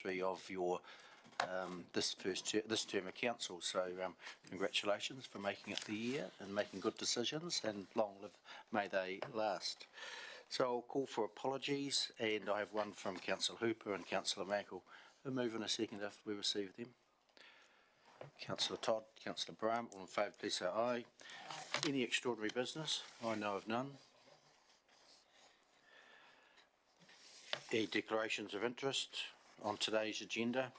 of your this term of council. So congratulations for making it the year and making good decisions, and long live may they last. So I'll call for apologies, and I have one from Councillor Hooper and Councillor Mackle. I'll move in a second after we receive them. Councillor Todd, Councillor Brown, all in favour please say aye. Any extraordinary business? I know of none. Any declarations of interest on today's agenda?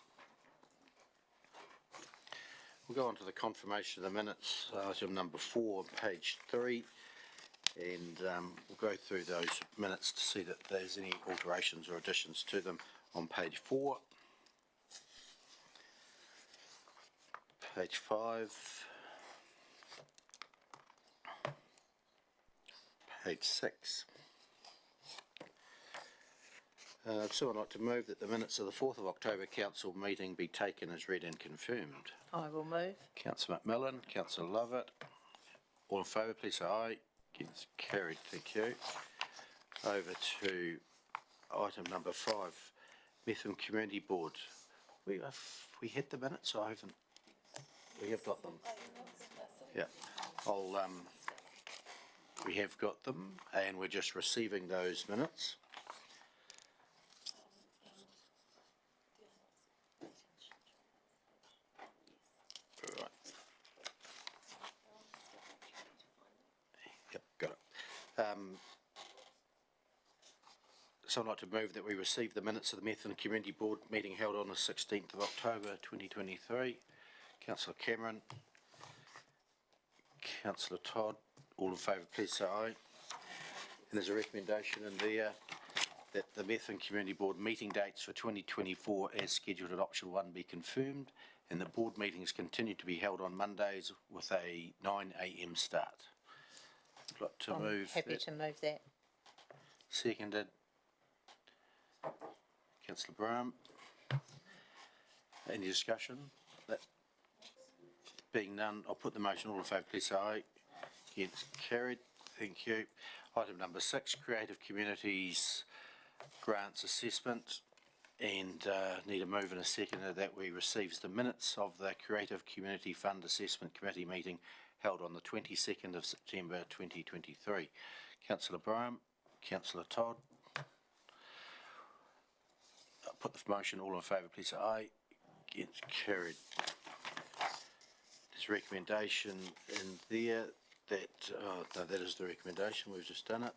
We'll go on to the confirmation of the minutes, item number 4, page 3, and we'll go through those minutes to see that there's any alterations or additions to them on page 4. Page 5. Page 6. So I'd like to move that the minutes of the 4th of October Council meeting be taken as read and confirmed. I will move. Councillor McMillan, Councillor Lovett, all in favour please say aye. It's carried, thank you. Over to item number 5, Methven Community Board. We had the minutes, I haven't. We have got them. Yeah, we have got them, and we're just receiving those minutes. Right. Yep, got it. So I'd like to move that we receive the minutes of the Methven Community Board meeting held on the 16th of October 2023. Councillor Cameron, Councillor Todd, all in favour please say aye. And there's a recommendation in there that the Methven Community Board meeting dates for 2024 as scheduled at option 1 be confirmed, and the board meetings continue to be held on Mondays with a 9 a.m. start. I'd like to move happy that. To move that. Seconded. Councillor Brown. Any discussion? That being none, I'll put the motion. All in favour please say aye. Against carried. Thank you. Item number 6, Creative Communities Grants Assessment, and need a move and a seconder that we receives the minutes of the Creative Community Fund Assessment Committee meeting held on the 22nd of September 2023. Councillor Brown, Councillor Todd. I'll put the motion. All in favour please say aye. Against carried. There's recommendation in there that, no, that is the recommendation, we've just done it.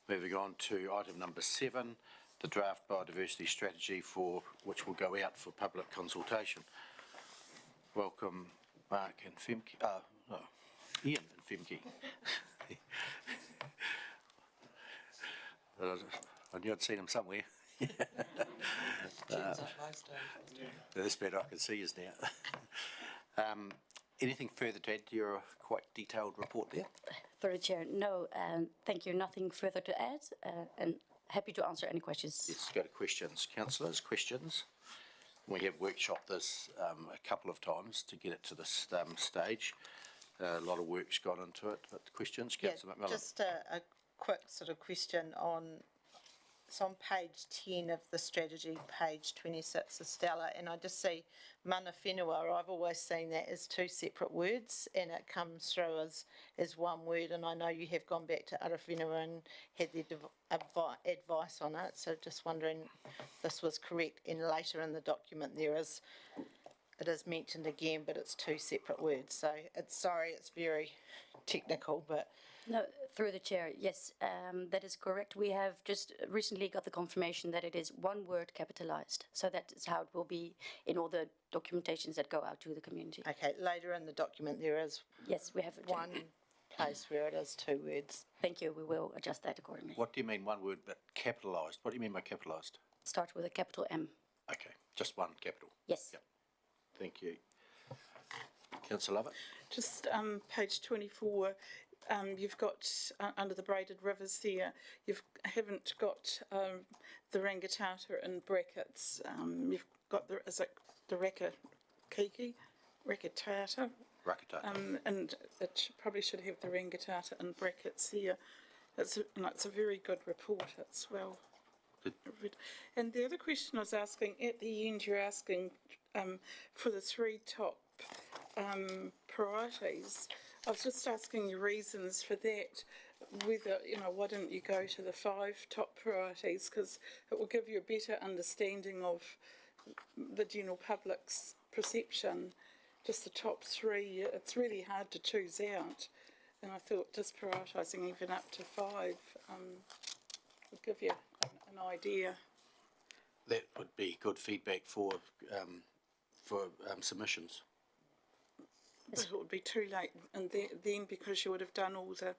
Moving on to item number 7, the draft biodiversity strategy for which will go out for public consultation. Welcome Mark and Femke, no, Ian and Femke. I knew I'd seen him somewhere. This better, I can see you now. Anything further to add to your quite detailed report there? Through the chair, no, thank you. Nothing further to add, and happy to answer any questions. Let's go to questions. Councillors, questions? We have workshopped this a couple of times to get it to this stage. A lot of work's gone into it, but questions? Councillor McMillan. Just a quick sort of question on, it's on page 10 of the strategy, page 26 of Stella, and I just see mana whenua. I've always seen that as 2 separate words, and it comes through as one word, and I know you have gone back to ara whenua and had their advice on it, so just wondering if this was correct. And later in the document it is mentioned again, but it's 2 separate words, so it's very technical, but No, through the chair, yes, that is correct. We have just recently got the confirmation that it is one word capitalized. So that is how it will be in all the documentations that go out to the community. okay, later in the document there is Yes, we have one place where it is 2 words. Thank you. We will adjust that accordingly. What do you mean one word but capitalised? What do you mean by capitalised? Start with a capital M. Okay, just one capital. Yes. Yep. Thank you. Councillor Lovett. Just page 24. You've got under the braided rivers there, you haven't got the Rangitata in brackets. You've got is it the Rakatata? Rakatata. And it probably should have the Rangitata in brackets there. It's a very good report. It's well And the other question I was asking, at the end, you're asking for the three top priorities. I was just asking your reasons for that, whether, why didn't you go to the 5 top priorities? Because it will give you a better understanding of the general public's perception. Just the top 3, it's really hard to choose out. And I thought just prioritising even up to 5 would give you an idea. That would be good feedback for submissions. But it would be too late, and then because you would have done all the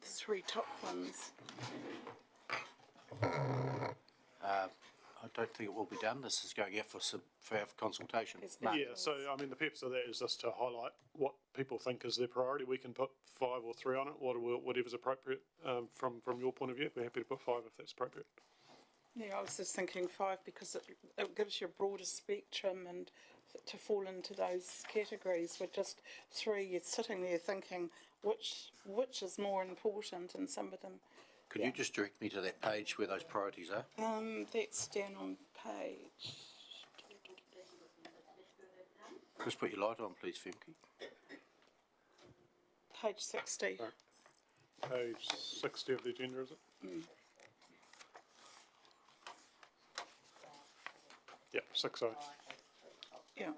3 top ones. I don't think it will be done. This is going out for our consultation. No. Yeah, so I mean, the purpose of that is just to highlight what people think is their priority. We can put 5 or 3 on it, whatever's appropriate from your point of view. We're happy to put 5 if that's appropriate. Yeah, I was just thinking 5 because it gives you a broader spectrum, and to fall into those categories with just 3, you're sitting there thinking which is more important, and some of them. Could you just direct me to that page where those priorities are? That's down on page. Just put your light on, please, Femke. Page 60. Page 60 of the agenda, is it? Yeah, 60. Yeah.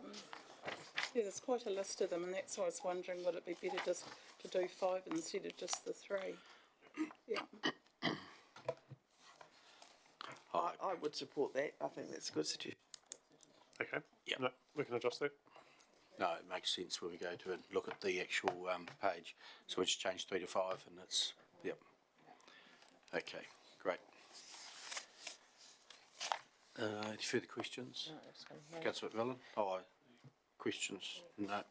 Yeah, there's quite a list of them, and that's why I was wondering, would it be better just to do 5 instead of just the 3? Yeah. I would support that. I think that's a good suggestion. Okay. Yep. No, we can adjust that. No, it makes sense when we go to look at the actual page. So we just change 3 to 5 and it's, yep. Okay, great. Any further questions? No, it's gonna move. Councillor McMillan? Questions? No.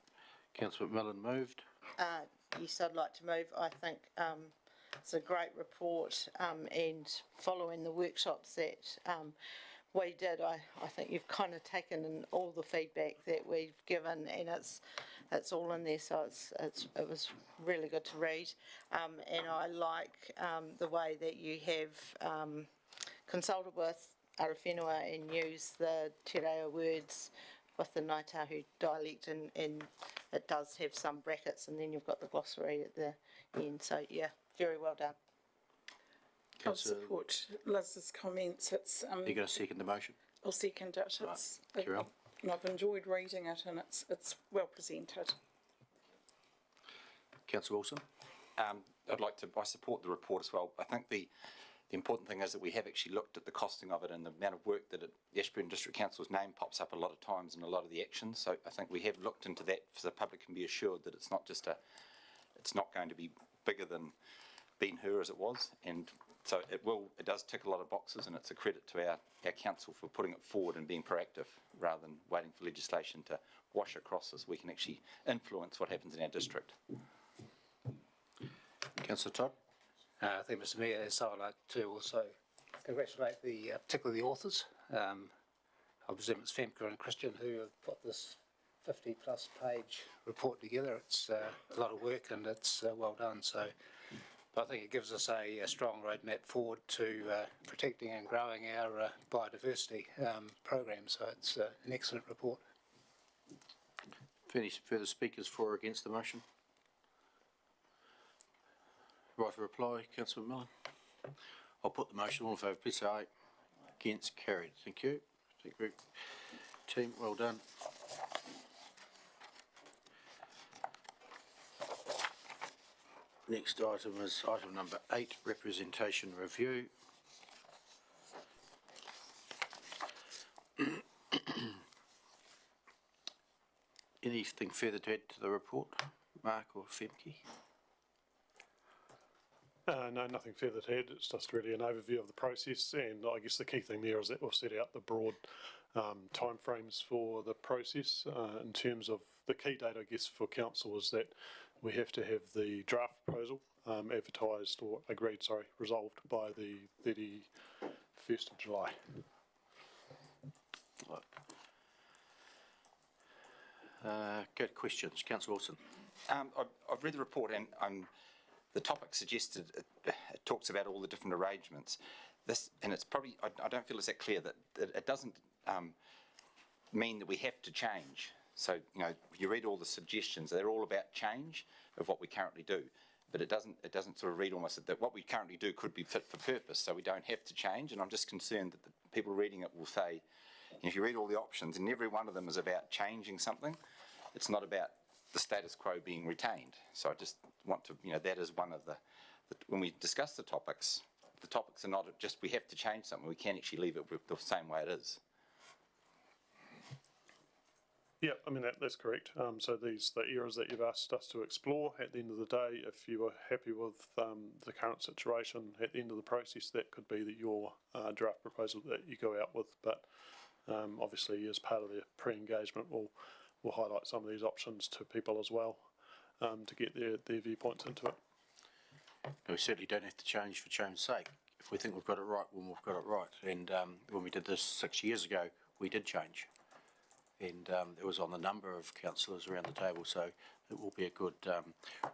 Councillor McMillan moved. Yes, I'd like to move. I think it's a great report, and following the workshops that we did, I think you've kind of taken in all the feedback that we've given, and it's all in there, so it was really good to read. And I like the way that you have consulted with Arowhenua and used the te reo words with the Ngāi Tahu dialect, and it does have some brackets, and then you've got the glossary at the end. So yeah, very well done. I'll support Liz's comments. It's Are you going to second the motion? I'll second it. It's, Carry on. and I've enjoyed reading it, and it's well presented. Councillor Wilson? I support the report as well. I think the important thing is that we have actually looked at the costing of it and the amount of work that the Ashburton District Council's name pops up a lot of times in a lot of the actions. So I think we have looked into that so the public can be assured that it's not going to be bigger than Ben Hur as it was. And so it does tick a lot of boxes, and it's a credit to our council for putting it forward and being proactive rather than waiting for legislation to wash across us. We can actually influence what happens in our district. Councillor Todd? I think, Mr Mayor, so I'd like to also congratulate particularly the authors. I presume it's Femke and Christian who have put this 50-plus page report together. It's a lot of work, and it's well done. So I think it gives us a strong roadmap forward to protecting and growing our biodiversity program. So it's an excellent report. Any further speakers for or against the motion? Right to reply, Councillor McMillan. I'll put the motion. All in favour, please say aye. Against, carried. Thank you. Thank you. Team, well done. Next item is item number 8, representation review. Anything further to add to the report, Mark or Femke? No, nothing further to add. It's just really an overview of the process, and I guess the key thing there is that we've set out the broad timeframes for the process. In terms of the key date, I guess, for council is that we have to have the draft proposal resolved by the 31st of July. Good questions. Councillor Wilson. I've read the report, and the topic suggested it talks about all the different arrangements. this, and it's probably, I don't feel it's that clear that it doesn't mean that we have to change. So, you know, you read all the suggestions, they're all about change of what we currently do. But it doesn't sort of read almost that what we currently do could be fit for purpose, so we don't have to change. And I'm just concerned that the people reading it will say, if you read all the options, and every one of them is about changing something, it's not about the status quo being retained. So I just want to, you know, that is one of the when we discuss the topics are not just we have to change something, we can actually leave it the same way it is. Yeah, I mean, that's correct. So the areas that you've asked us to explore, at the end of the day, if you were happy with the current situation, at the end of the process, that could be your draft proposal that you go out with. But obviously, as part of the pre-engagement, we'll highlight some of these options to people as well to get their viewpoints into it. We certainly don't have to change for change's sake. If we think we've got it right, well, we've got it right. And when we did this 6 years ago, we did change. And it was on the number of councillors around the table, so it will be a good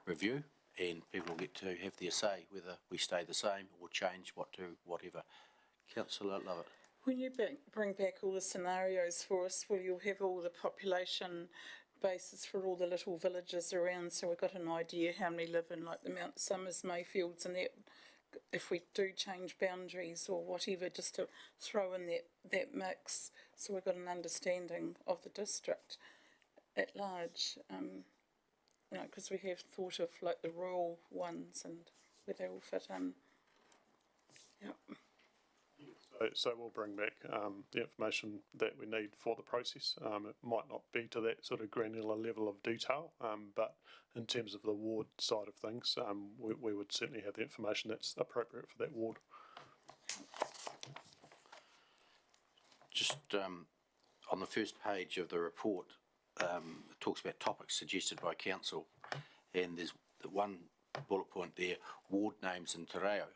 review, and people will get to have their say whether we stay the same or change whatever. Councillor Lovett. When you bring back all the scenarios for us, will you have all the population basis for all the little villages around, so we've got an idea how many live in like the Mount Summers, Mayfields and that, if we do change boundaries or whatever, just to throw in that mix, so we've got an understanding of the district at large, you know, because we have thought of like the rural ones and where they all fit in. Yep. So we'll bring back the information that we need for the process. It might not be to that sort of granular level of detail, but in terms of the ward side of things, we would certainly have the information that's appropriate for that ward. Just on the first page of the report, it talks about topics suggested by council, and there's the one bullet point there, ward names in Te Reo,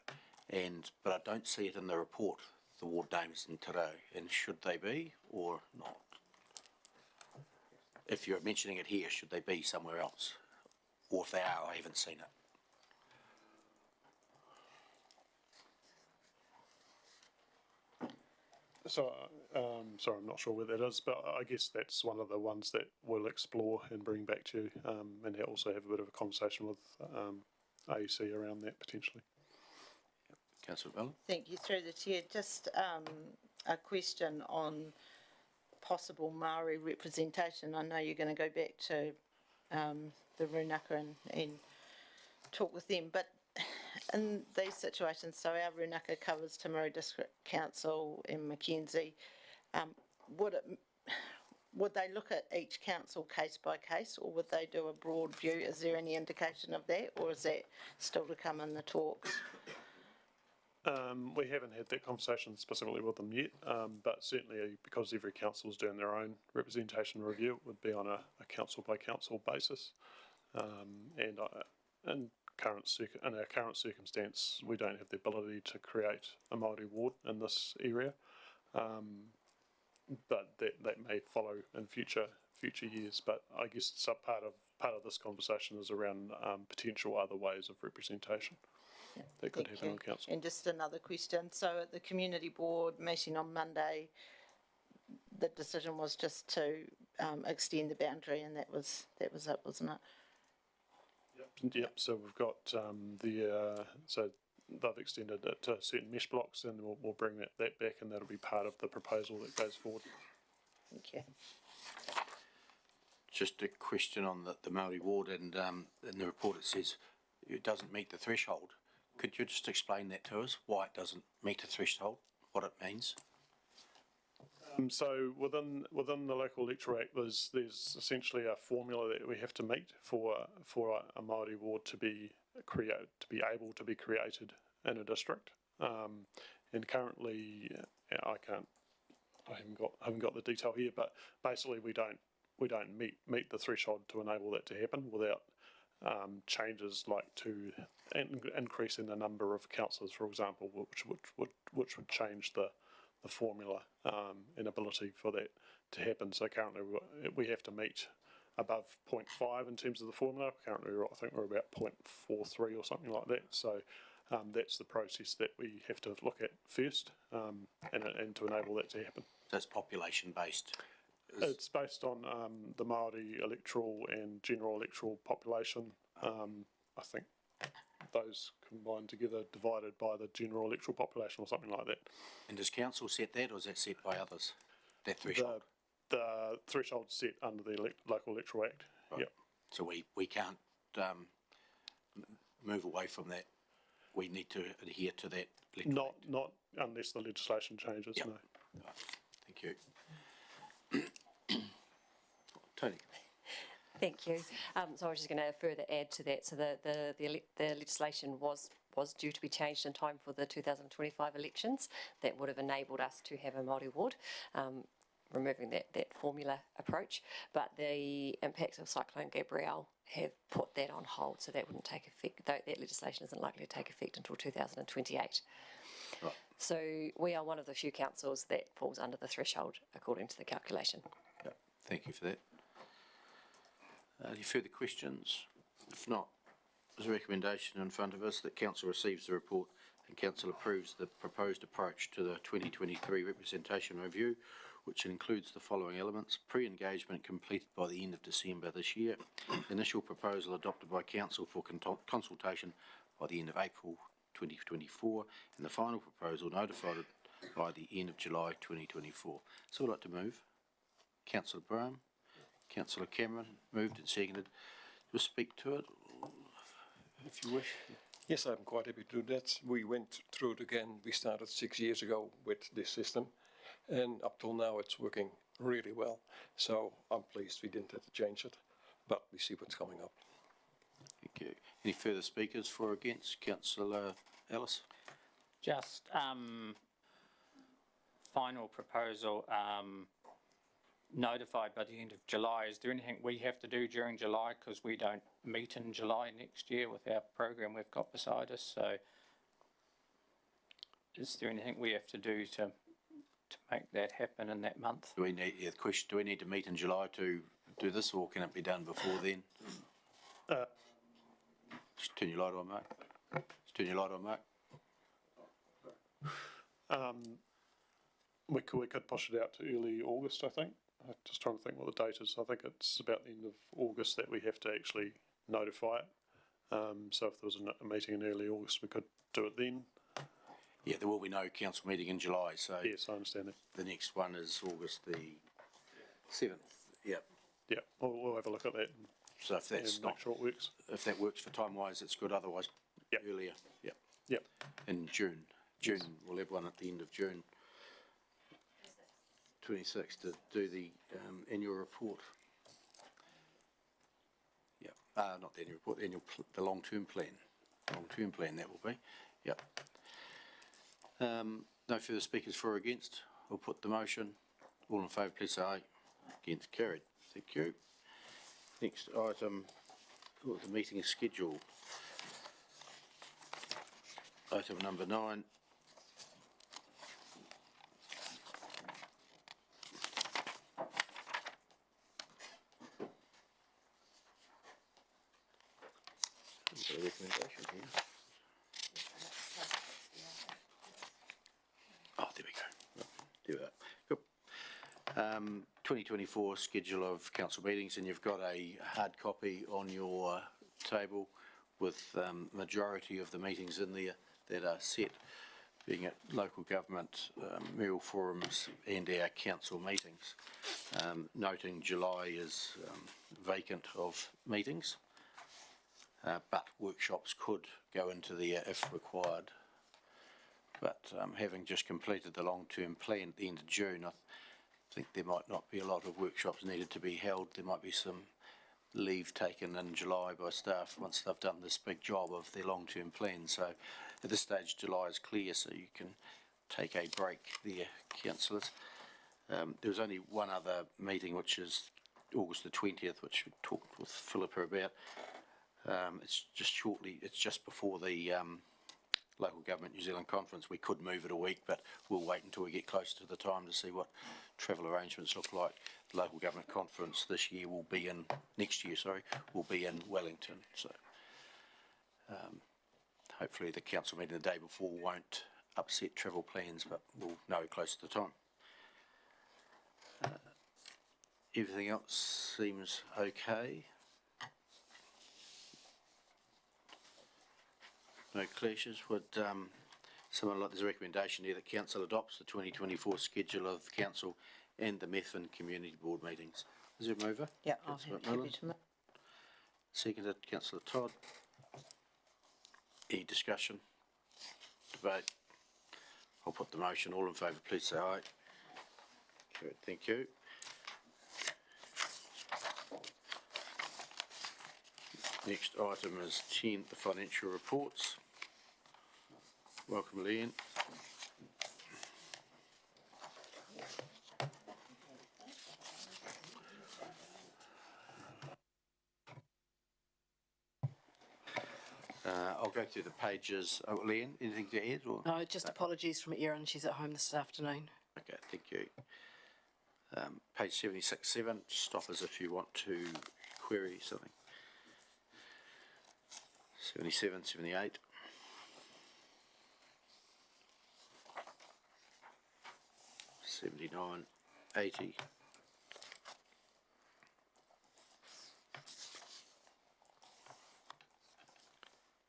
but I don't see it in the report, the ward names in Te Reo, and should they be or not? If you're mentioning it here, should they be somewhere else? Or if they are, I haven't seen it. So, sorry, I'm not sure where that is, but I guess that's one of the ones that we'll explore and bring back to you, and also have a bit of a conversation with AEC around that potentially. Councillor Bell. Thank you, through the chair. Just a question on possible Māori representation. I know you're going to go back to the Runaka and talk with them, but in these situations, so our Runaka covers Timaru District Council and Mackenzie, would they look at each council case by case, or would they do a broad view? Is there any indication of that, or is that still to come in the talks? We haven't had that conversation specifically with them yet, but certainly because every council is doing their own representation review, it would be on a council by council basis. And in our current circumstance, we don't have the ability to create a Māori ward in this area, but that may follow in future years. But I guess part of this conversation is around potential other ways of representation. Yeah, that could happen on council. And just another question. So at the community board meeting on Monday, the decision was just to extend the boundary, and that was it, wasn't it? Yep. So we've got so they've extended it to certain mesh blocks, and we'll bring that back, and that'll be part of the proposal that goes forward. Thank you. Just a question on the Māori ward, and in the report it says it doesn't meet the threshold. Could you just explain that to us, why it doesn't meet the threshold, what it means? So within the Local Electoral Act, there's essentially a formula that we have to meet for a Māori ward to be able to be created in a district. And currently, I haven't got the detail here, but basically we don't meet the threshold to enable that to happen without changes like to increasing the number of councillors, for example, which would change the formula and ability for that to happen. So currently we have to meet above 0.5 in terms of the formula. Currently I think we're about 0.43 or something like that. So that's the process that we have to look at first, and to enable that to happen. So it's population based. It's based on the Māori electoral and general electoral population. I think those combined together divided by the general electoral population or something like that. And does council set that, or is that set by others? That threshold? The threshold set under the Local Electoral Act. Right. Yep. So we can't move away from that. We need to adhere to that. electoral Not unless the legislation changes, Yep. no. Right. Thank you. Tony? Thank you. So I was just going to further add to that. So the legislation was due to be changed in time for the 2025 elections. That would have enabled us to have a Māori ward, removing that formula approach. But the impacts of Cyclone Gabrielle have put that on hold, so that wouldn't take effect. That legislation isn't likely to take effect until 2028. Right. So we are one of the few councils that falls under the threshold according to the calculation. Yep. Thank you for that. Any further questions? If not, there's a recommendation in front of us that council receives the report and council approves the proposed approach to the 2023 representation review, which includes the following elements: pre-engagement completed by the end of December this year, initial proposal adopted by council for consultation by the end of April 2024, and the final proposal notified by the end of July 2024. So I'd like to move. Councillor Brown, Councillor Cameron, moved and seconded. Just speak to it, if you wish. Yes, I'm quite happy to do that. We went through it again. We started 6 years ago with this system, and up till now it's working really well. So I'm pleased we didn't have to change it, but we see what's coming up. Thank you. Any further speakers for or against? Councillor Ellis? Just final proposal, notified by the end of July. Is there anything we have to do during July, because we don't meet in July next year with our program we've got beside us? So is there anything we have to do to make that happen in that month? Do we need, the question, do we need to meet in July to do this, or can it be done before then? Just turn your light on, Mark. Just turn your light on, Mark. We could push it out to early August, I think. I'm just trying to think what the date is. I think it's about the end of August that we have to actually notify it. So if there was a meeting in early August, we could do it then. Yeah, there will be no council meeting in July, so Yes, I understand that. the next one is August the 7th. Yep. Yeah, we'll have a look at that and, So if that's and not, make sure it works. if that works for time-wise, it's good. Otherwise, Yep. earlier. Yep. Yep. In June. We'll have one at the end of June. 26th to do the annual report. Yep. Not the annual report, the long-term plan. Long-term plan that will be. Yep. No further speakers for or against. I'll put the motion. All in favour, please say aye. Against, carried. Thank you. Next item, the meeting schedule. Item number 9. Got a recommendation here. Oh, there we go. Do that. Good. 2024 schedule of council meetings, and you've got a hard copy on your table with majority of the meetings in there that are set, being at local government, mayoral forums and our council meetings. Noting July is vacant of meetings, but workshops could go into there if required. But having just completed the long-term plan at the end of June, I think there might not be a lot of workshops needed to be held. There might be some leave taken in July by staff once they've done this big job of their long-term plan. So at this stage, July is clear, so you can take a break there, councillors. There's only one other meeting, which is August the 20th, which we talked with Philippa about. It's just before the Local Government New Zealand Conference. We could move it a week, but we'll wait until we get closer to the time to see what travel arrangements look like. The Local Government Conference this year will be in, next year, sorry, will be in Wellington. So hopefully the council meeting the day before won't upset travel plans, but we'll know close to the time. Everything else seems okay. No clashes. Would someone like, there's a recommendation here that council adopts the 2024 schedule of council and the Methven Community Board meetings. Is there a mover? Yeah, I'll Councillor happy McMillan. to. Seconded, councillor Todd. Any discussion? Debate? I'll put the motion. All in favour, please say aye. Carried, thank you. Next item is 10, the financial reports. Welcome, Leanne. I'll go through the pages. Oh, Leanne, anything to add? Or? No, just apologies from Erin, she's at home this afternoon. Okay, thank you. Page 76.7, stop us if you want to query something. 77, 78. $79, $80.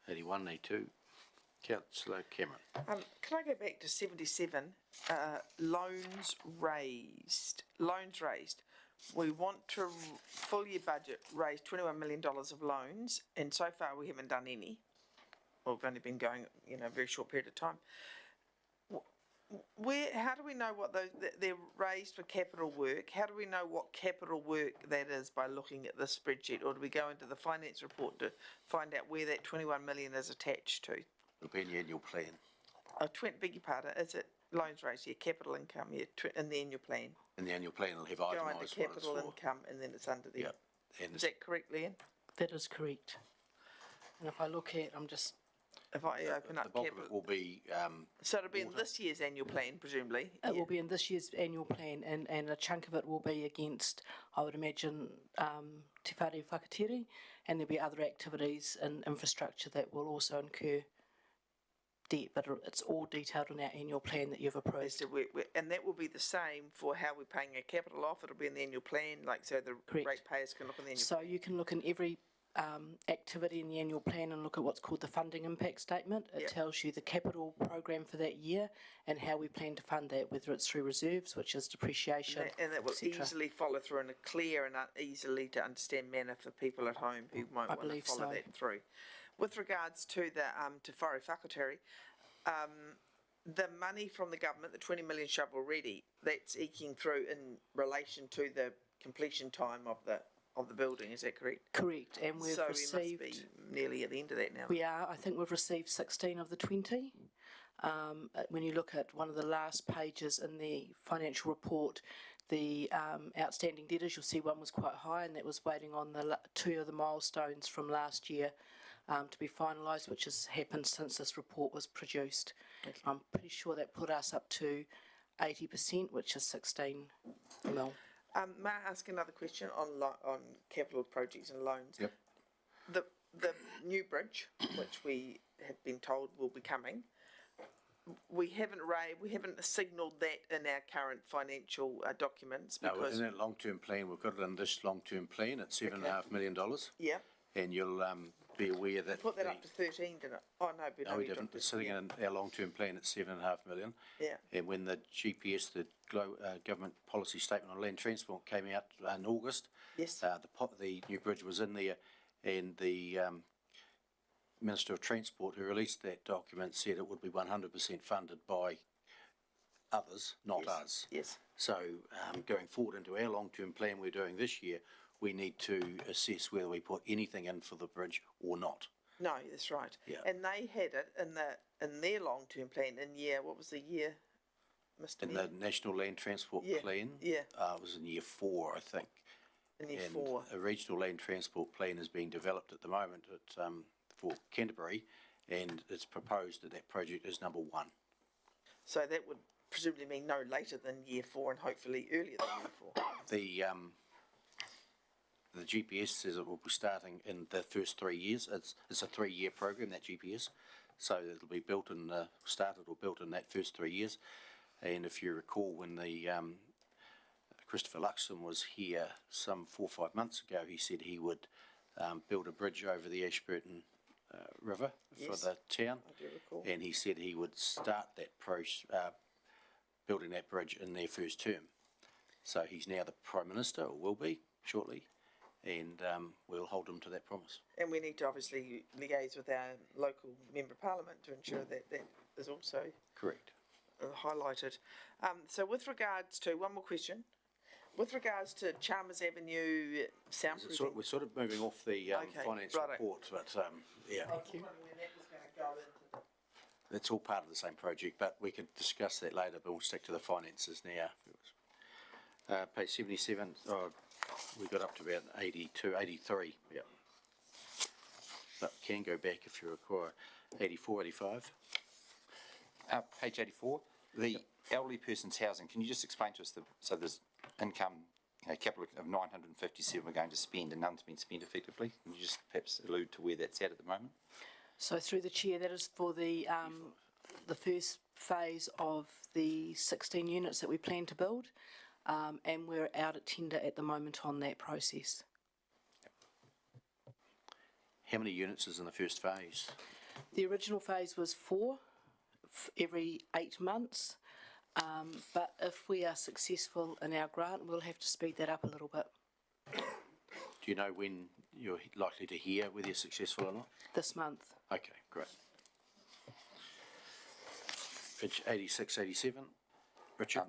$81, $82. Councillor Cameron. Can I go back to 77? Loans raised. Loans raised. We want to full year budget raise $21 million of loans, and so far we haven't done any. Well, we've only been going, a very short period of time. How do we know what they're raised for capital work? How do we know what capital work that is by looking at the spreadsheet, or do we go into the finance report to find out where that 21 million is attached to? It'll be in the annual plan. Beg your pardon, is it loans raised, capital income, in the annual plan? In the annual plan, it'll have Go under itemised what it's capital for. income, and then it's under there. Yep. And Is that correct, Leanne? That is correct. And if I look at, If I open the up bulk of it capital, will be, so it'll be in this year's annual plan, presumably? it will be in this year's annual plan, and a chunk of it will be against, I would imagine, Te Whare Whakatiri, and there'll be other activities and infrastructure that will also incur debt, but it's all detailed in our annual plan that you've approved. So and that will be the same for how we're paying our capital off. It'll be in the annual plan, so the Correct. ratepayers can look in the annual. So you can look in every activity in the annual plan and look at what's called the funding impact statement. It Yep. tells you the capital program for that year and how we plan to fund that, whether it's through reserves, which is depreciation, And that will et cetera. easily follow through in a clear and easily to understand manner for people at home who might I want to believe follow so. that through. With regards to the Te Whare Whakatiri, the money from the government, the 20 million shovel ready, that's eking through in relation to the completion time of the building. Is that correct? Correct, and we've So received. we must be nearly at the end of that now. We are. I think we've received 16 of the 20. When you look at one of the last pages in the financial report, the outstanding debtors, you'll see one was quite high, and that was waiting on the two of the milestones from last year to be finalised, which has happened since this report was produced. Okay. I'm pretty sure that put us up to 80%, which is 16 mil. May I ask another question on capital projects and loans? Yep. The new bridge, which we have been told will be coming, we haven't signalled that in our current financial documents no, because in that long-term plan, we've got it in this long-term plan at $7.5 million. yeah, And you'll be aware that. put that up to 13, didn't it? Oh no, but No, we didn't. It's sitting in our long-term plan at $7.5 million. Yeah. And when the GPS, the government policy statement on land transport came out in August, Yes. the new bridge was in there, and the Minister of Transport who released that document said it would be 100% funded by others, not us. Yes. So going forward into our long-term plan we're doing this year, we need to assess whether we put anything in for the bridge or not. No, that's right. Yeah. And they had it in their long-term plan in year. What was the year, Mr. In Mayor? the National Land Transport Yeah, Plan, yeah. it was in year 4, I think. In year And 4. a regional land transport plan is being developed at the moment for Canterbury, and it's proposed that that project is number 1. So that would presumably mean no later than year 4 and hopefully earlier than year 4. The GPS says it will be starting in the first 3 years. It's a 3-year program, that GPS. So it'll be built in, started or built in that first 3 years. And if you recall, when the Christopher Luxon was here some 4 or 5 months ago, he said he would build a bridge over the Ashburton River for Yes, the town. I do recall. And he said he would start that building that bridge in their first term. So he's now the Prime Minister, or will be shortly, and we'll hold him to that promise. And we need to obviously liaise with our local member of parliament to ensure that that is also Correct. highlighted. So with regards to, one more question, with regards to Chalmers Avenue soundproofing. We're sort of moving off the Okay, finance righto. report, but yeah, Thank you. When that was going to go into it's all part of the same project, but we could discuss that later, but we'll stick to the finances now. Page 77, we got up to about 82, 83, yeah. But can go back if you require. 84, 85. Page 84, the elderly person's housing, can you just explain to us, so there's income, capital of 957 we're going to spend and none's been spent effectively? Can you just perhaps allude to where that's at the moment? So through the chair, that is for the first phase of the 16 units that we plan to build, and we're out at tender at the moment on that process. How many units is in the first phase? The original phase was 4 every 8 months, but if we are successful in our grant, we'll have to speed that up a little bit. Do you know when you're likely to hear whether you're successful or not? This month. Okay, great. Page 86, 87. Richard?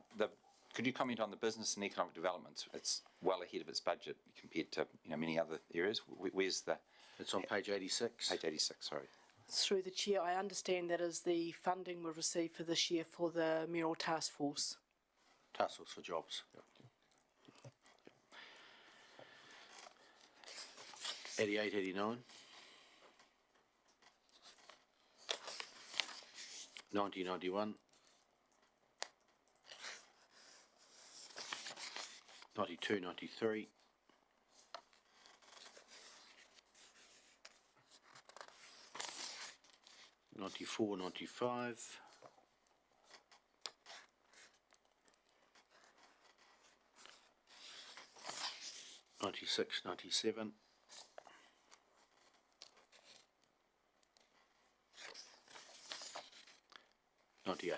Could you comment on the business and economic development? It's well ahead of its budget compared to many other areas. Where's the It's on page 86. page 86? Sorry. Through the chair, I understand that is the funding we've received for this year for the Mural Task Force. Task Force for Jobs. Yep. 88, 89. 90, 91. 92, 93. 94, 95. 96, 97. 98.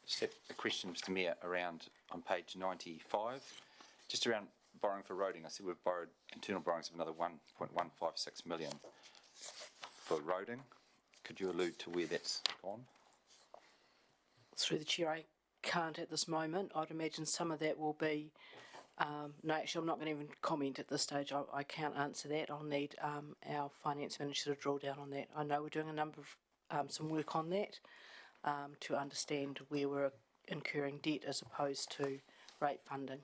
Just have a question, Mr Mayor, around on page 95, just around borrowing for roading. I see we've borrowed internal borrowings of another 1.156 million for roading. Could you allude to where that's gone? Through the chair, I can't at this moment. I'd imagine some of that will be, no, actually, I'm not going to even comment at this stage. I can't answer that. I'll need our finance manager to drill down on that. I know we're doing a number of, some work on that to understand where we're incurring debt as opposed to rate funding.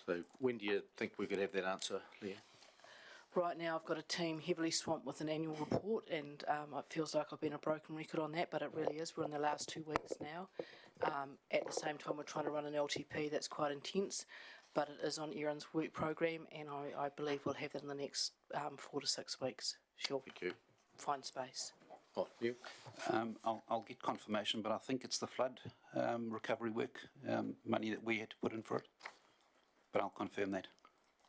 So when do you think we could have that answer, Leah? Right now, I've got a team heavily swamped with an annual report, and it feels like I've been a broken record on that, but it really is. We're in the last 2 weeks now. At the same time, we're trying to run an LTP that's quite intense, but it is on Erin's work program, and I believe we'll have that in the next 4 to 6 weeks. She'll Thank you. find space. Oh, Neil? I'll get confirmation, but I think it's the flood recovery work money that we had to put in for it. But I'll confirm that.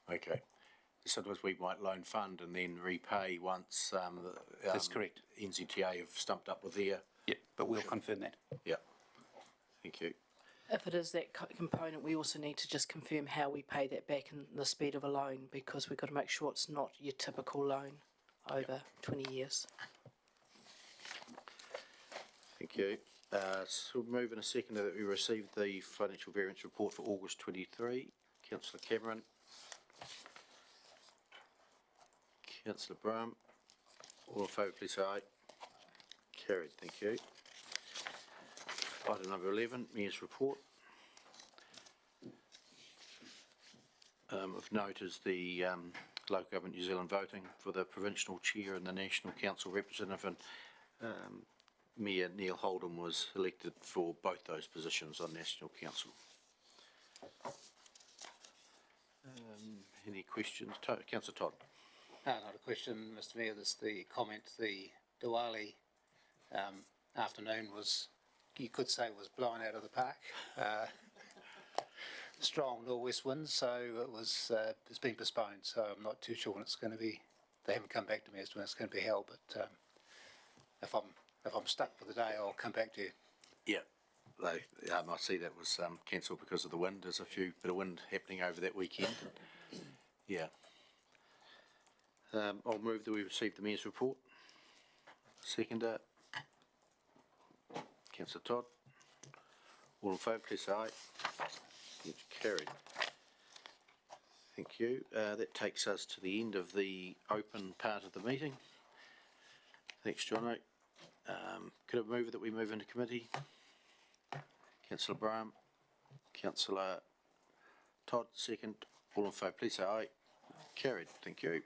Okay. Sometimes we might loan fund and then repay once That's correct. NZTA have stumped up with their... Yep, but we'll confirm that. Yeah. Thank you. If it is that component, we also need to just confirm how we pay that back and the speed of a loan, because we've got to make sure it's not your typical loan over 20 years. Thank you. So we'll move in a second that we received the financial variance report for August 23. Councillor Cameron. Councillor Brown. All in favour, please say aye. Carried, thank you. Item number 11, Mayor's report. Of note is the Local Government New Zealand voting for the provincial chair and the National Council representative, and Mayor Neil Holden was elected for both those positions on National Council. Any questions? Councillor Todd? No, not a question, Mr Mayor, this the comment, the Diwali afternoon was, you could say was blown out of the park. Strong northwest winds, so it was, it's been postponed, so I'm not too sure when it's going to be, they haven't come back to me as to when it's going to be held, but if I'm stuck for the day, I'll come back to you. Yeah, I see that was cancelled because of the wind. There's a bit of wind happening over that weekend. Yeah. I'll move that we receive the mayor's report. Seconder. Councillor Todd. All in favour, please say aye. It's carried. Thank you. That takes us to the end of the open part of the meeting. Thanks, Jono. Could I move that we move into committee? Councillor Brown. Councillor Todd, second. All in favour, please say aye. Carried. Thank you.